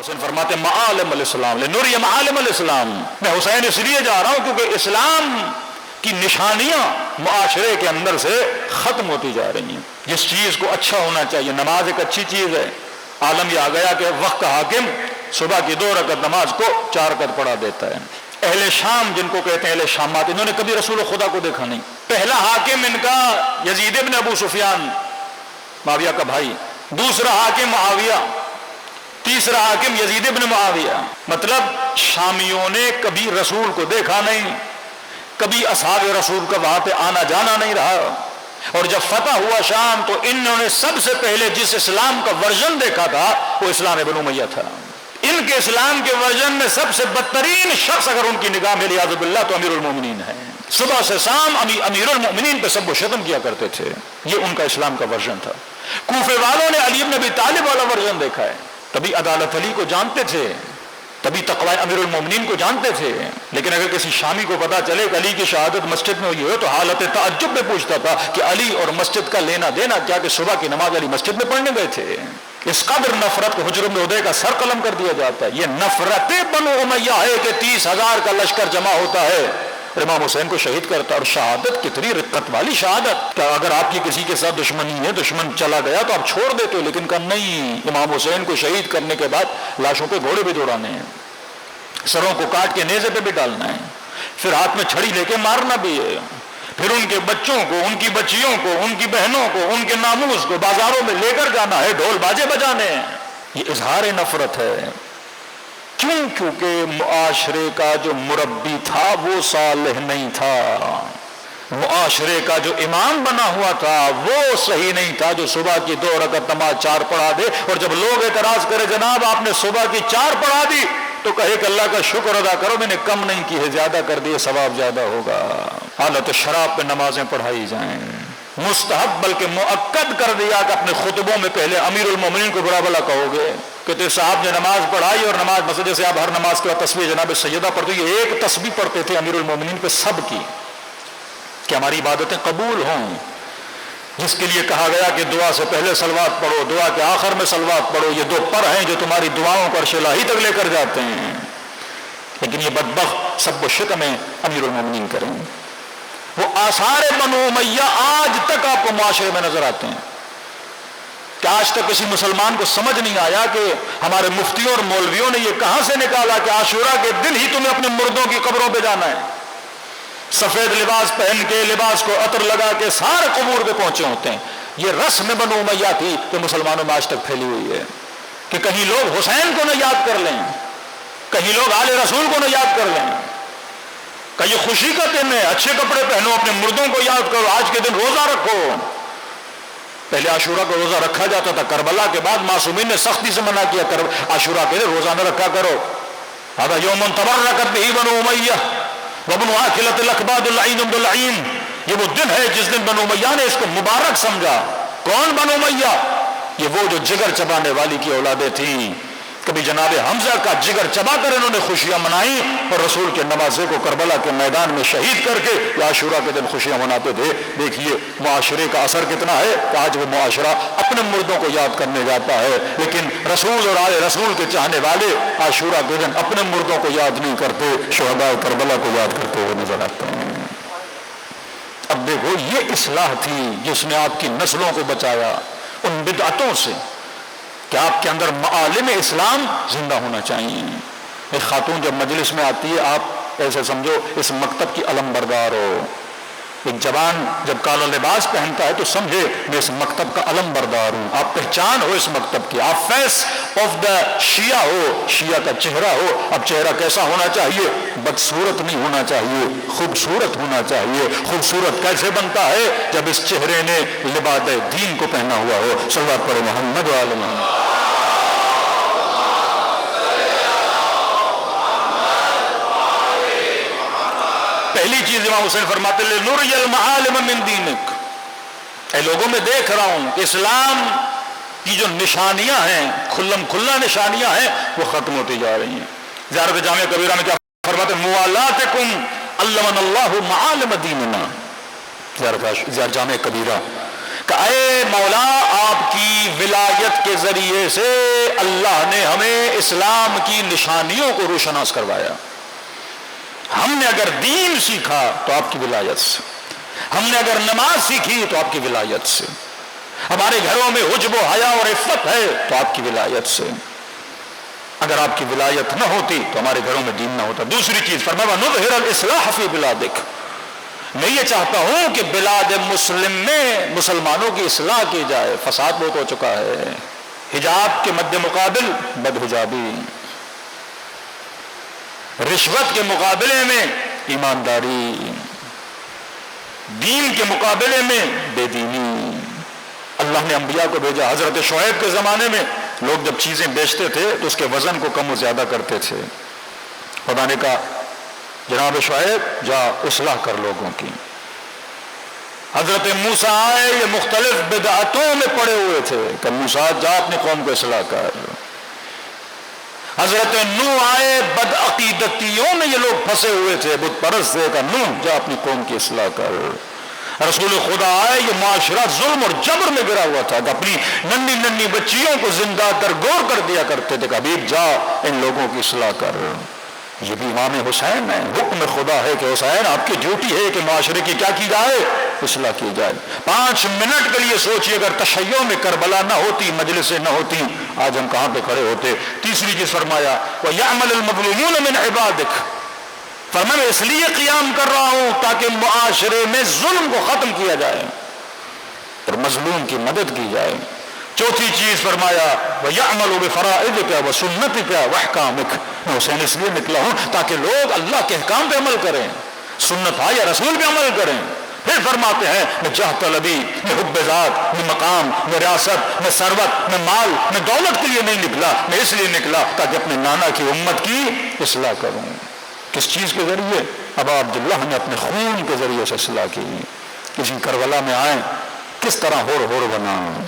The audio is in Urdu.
حسین فرماتے ہیں معالم الاسلام لنری معالم الاسلام، میں حسین اس لیے جا رہا ہوں کیونکہ اسلام کی نشانیاں معاشرے کے اندر سے ختم ہوتی جا رہی ہیں۔ جس چیز کو اچھا ہونا چاہیے، نماز ایک اچھی چیز ہے، عالم یہ آ گیا کہ وقت حاکم صبح کی 2 رکعت نماز کو 4 رکعت پڑھا دیتا ہے۔ اہل شام جن کو کہتے ہیں اہل شامات، انہوں نے کبھی رسول خدا کو دیکھا نہیں۔ پہلا حاکم ان کا یزید ابن ابو سفیان، معاویہ کا بھائی، دوسرا حاکم معاویہ، تیسرا حاکم یزید ابن معاویہ۔ مطلب شامیوں نے کبھی رسول کو دیکھا نہیں، کبھی اصحاب رسول کا وہاں پہ آنا جانا نہیں رہا، اور جب فتح ہوا شام تو انہوں نے سب سے پہلے جس اسلام کا ورژن دیکھا تھا وہ اسلام بنو امیہ تھا۔ ان کے اسلام کے ورژن میں سب سے بدترین شخص اگر ان کی نگاہ میں لیاذ باللہ تو امیر المومنین ہے۔ صبح سے شام امیر المومنین پہ سب و شتم کیا کرتے تھے، یہ ان کا اسلام کا ورژن تھا۔ کوفے والوں نے علی بن ابی طالب والا ورژن دیکھا ہے، تبھی عدالت علی کو جانتے تھے، تبھی تقوی امیر المومنین کو جانتے تھے، لیکن اگر کسی شامی کو پتا چلے کہ علی کی شہادت مسجد میں ہوئی ہو تو حالت تعجب میں پوچھتا تھا کہ علی اور مسجد کا لینا دینا کیا کہ صبح کی نماز علی مسجد میں پڑھنے گئے تھے۔ اس قدر نفرت کو حجر بن عدی کا سر قلم کر دیا جاتا ہے۔ یہ نفرت بنو امیہ ہے کہ 30,000 کا لشکر جمع ہوتا ہے اور امام حسین کو شہید کرتا ہے، اور شہادت کتنی رقت والی شہادت کہ اگر آپ کی کسی کے ساتھ دشمنی ہے، دشمن چلا گیا تو آپ چھوڑ دیتے ہو، لیکن کہا نہیں، امام حسین کو شہید کرنے کے بعد لاشوں پہ گھوڑے بھی دوڑانے ہیں، سروں کو کاٹ کے نیزے پہ بھی ڈالنا ہے، پھر ہاتھ میں چھڑی لے کے مارنا بھی ہے، پھر ان کے بچوں کو، ان کی بچیوں کو، ان کی بہنوں کو، ان کے ناموس کو بازاروں میں لے کر جانا ہے، ڈھول باجے بجانے ہیں۔ یہ اظہار نفرت ہے۔ کیوں؟ کیونکہ معاشرے کا جو مربی تھا وہ صالح نہیں تھا، معاشرے کا جو امام بنا ہوا تھا وہ صحیح نہیں تھا، جو صبح کی 2 رکعت نماز 4 پڑھا دے، اور جب لوگ اعتراض کرے جناب آپ نے صبح کی 4 پڑھا دی تو کہے کہ اللہ کا شکر ادا کرو میں نے کم نہیں کی ہے، زیادہ کر دیے ثواب زیادہ ہوگا۔ حالت شراب پہ نمازیں پڑھائی جائیں، مستحب بلکہ مؤکد کر دیا کہ اپنے خطبوں میں پہلے امیر المومنین کو برا بلا کہو گے کہ صاحب نے نماز پڑھائی، اور نماز مثلا جیسے آپ ہر نماز کے بعد تسبیح جناب سیدہ پڑھتے، یہ ایک تسبیح پڑھتے تھے امیر المومنین پہ سب کی کہ ہماری عبادتیں قبول ہوں، جس کے لیے کہا گیا کہ دعا سے پہلے صلوات پڑھو، دعا کے آخر میں صلوات پڑھو، یہ 2 پر ہیں جو تمہاری دعاؤں کو عرش الہی تک لے کر جاتے ہیں۔ لیکن یہ بدبخت سب و شتم امیر المومنین کریں، وہ آثار بنو امیہ آج تک آپ کو معاشرے میں نظر آتے ہیں کہ آج تک کسی مسلمان کو سمجھ نہیں آیا کہ ہمارے مفتیوں اور مولویوں نے یہ کہاں سے نکالا کہ عاشورہ کے دن ہی تمہیں اپنے مردوں کی قبروں پہ جانا ہے، سفید لباس پہن کے، لباس کو عطر لگا کے سارے قبور پہ پہنچے ہوتے ہیں۔ یہ رسم بنو امیہ تھی جو مسلمانوں میں آج تک پھیلی ہوئی ہے کہ کہیں لوگ حسین کو نہ یاد کر لیں، کہیں لوگ آل رسول کو نہ یاد کر لیں، کہ یہ خوشی کا دن ہے، اچھے کپڑے پہنو، اپنے مردوں کو یاد کرو، آج کے دن روزہ رکھو۔ پہلے عاشورہ کا روزہ رکھا جاتا تھا، کربلا کے بعد معصومین نے سختی سے منع کیا عاشورہ کے دن روزہ نہ رکھا کرو۔ هذا یوم تبرکت بہ بنو امیہ وابن عاقلۃ الاکباد اللعین ابن اللعین، یہ وہ دن ہے جس دن بنو امیہ نے اس کو مبارک سمجھا۔ کون بنو امیہ؟ یہ وہ جو جگر چبانے والی کی اولادیں تھیں، کبھی جناب حمزہ کا جگر چبا کر انہوں نے خوشیاں منائی، اور رسول کے نواسے کو کربلا کے میدان میں شہید کر کے عاشورہ کے دن خوشیاں مناتے تھے۔ دیکھیے معاشرے کا اثر کتنا ہے کہ آج وہ معاشرہ اپنے مردوں کو یاد کرنے جاتا ہے، لیکن رسول اور آل رسول کے چاہنے والے عاشورہ کے دن اپنے مردوں کو یاد نہیں کرتے، شہداء کربلا کو یاد کرتے ہوئے نظر آتے ہیں۔ اب دیکھو یہ اصلاح تھی جس نے آپ کی نسلوں کو بچایا ان بدعتوں سے کہ آپ کے اندر معالم اسلام زندہ ہونا چاہیے۔ ایک خاتون جب مجلس میں آتی ہے آپ ایسے سمجھو اس مکتب کی علم بردار ہو، ایک جوان جب کالا لباس پہنتا ہے تو سمجھے میں اس مکتب کا علم بردار ہوں، آپ پہچان ہو اس مکتب کی، آپ فیس آف دا شیعہ ہو، شیعہ کا چہرہ ہو۔ اب چہرہ کیسا ہونا چاہیے؟ بدصورت نہیں ہونا چاہیے، خوبصورت ہونا چاہیے۔ خوبصورت کیسے بنتا ہے؟ جب اس چہرے نے لباس دین کو پہنا ہوا ہو۔ صلوات پڑھو محمد و آل محمد۔ پہلی چیز امام حسین فرماتے ہیں نُرِیَ الْمَعَالِمَ مِن دِینِک، اے لوگوں میں دیکھ رہا ہوں کہ اسلام کی جو نشانیاں ہیں، کھلم کھلا نشانیاں ہیں، وہ ختم ہوتی جا رہی ہیں۔ زیارت جامعہ کبیرہ میں کیا فرماتے ہیں؟ موالاتکم علمنا اللہ معالم دیننا، زیارت جامعہ کبیرہ کہ اے مولا آپ کی ولایت کے ذریعے سے اللہ نے ہمیں اسلام کی نشانیوں کو روشناس کروایا. ہم نے اگر دین سیکھا تو آپ کی ولایت سے، ہم نے اگر نماز سیکھی تو آپ کی ولایت سے، ہمارے گھروں میں حجب و حیا اور عفت ہے تو آپ کی ولایت سے. اگر آپ کی ولایت نہ ہوتی تو ہمارے گھروں میں دین نہ ہوتا. دوسری چیز فرمایا نظہر الاصلاح فی بلادک، میں یہ چاہتا ہوں کہ بلاد مسلم میں مسلمانوں کی اصلاح کی جائے. فساد بہت ہو چکا ہے. حجاب کے مد مقابل بدحجابی، رشوت کے مقابلے میں ایمانداری، دین کے مقابلے میں بے دینی. اللہ نے انبیاء کو بھیجا. حضرت شعیب کے زمانے میں لوگ جب چیزیں بیچتے تھے تو اس کے وزن کو کم و زیادہ کرتے تھے. خدا نے کہا جناب شعیب جا اصلاح کر لوگوں کی. حضرت موسیٰ آئے، یہ مختلف بدعتوں میں پڑے ہوئے تھے کہ موسیٰ جا اپنی قوم کو اصلاح کر. حضرت نوح آئے، بد عقیدتیوں میں یہ لوگ پھنسے ہوئے تھے، بت پرست تھے کہ نوح جا اپنی قوم کی اصلاح کر. رسول خدا آئے، یہ معاشرہ ظلم اور جبر میں گرا ہوا تھا کہ اپنی ننھی ننھی بچیوں کو زندہ درگور کر دیا کرتے تھے کہ حبیب جا ان لوگوں کی اصلاح کر. یہ بھی امام حسین ہے. حکم خدا ہے کہ حسین آپ کی ڈیوٹی ہے کہ معاشرے کی کیا کی جائے، اصلاح کی جائے. 5 منٹ کے لیے سوچیے اگر تشیع میں کربلا نہ ہوتی، مجلسیں نہ ہوتی، آج ہم کہاں پہ کھڑے ہوتے. تیسری چیز فرمایا وَيَعْمَلُ الْمَظْلُومُونَ مِنْ عِبَادِكَ، فرمایا میں اس لیے قیام کر رہا ہوں تاکہ معاشرے میں ظلم کو ختم کیا جائے اور مظلوم کی مدد کی جائے. چوتھی چیز فرمایا وَيَعْمَلُ بِفَرَائِضِكَ وَسُنَّتِكَ وَأَحْكَامِكَ، میں حسین اس لیے نکلا ہوں تاکہ لوگ اللہ کے احکام پہ عمل کریں، سنت یا رسول پہ عمل کریں. پھر فرماتے ہیں میں جاہ طلبی، میں حب ذات، میں مقام، میں ریاست، میں ثروت، میں مال، میں دولت کے لیے نہیں نکلا، میں اس لیے نکلا تاکہ اپنے نانا کی امت کی اصلاح کروں. کس چیز کے ذریعے؟ ابا عبداللہ نے اپنے خون کے ذریعے سے اصلاح کی. کسی کربلا میں آئیں کس طرح ہور ہور بنا.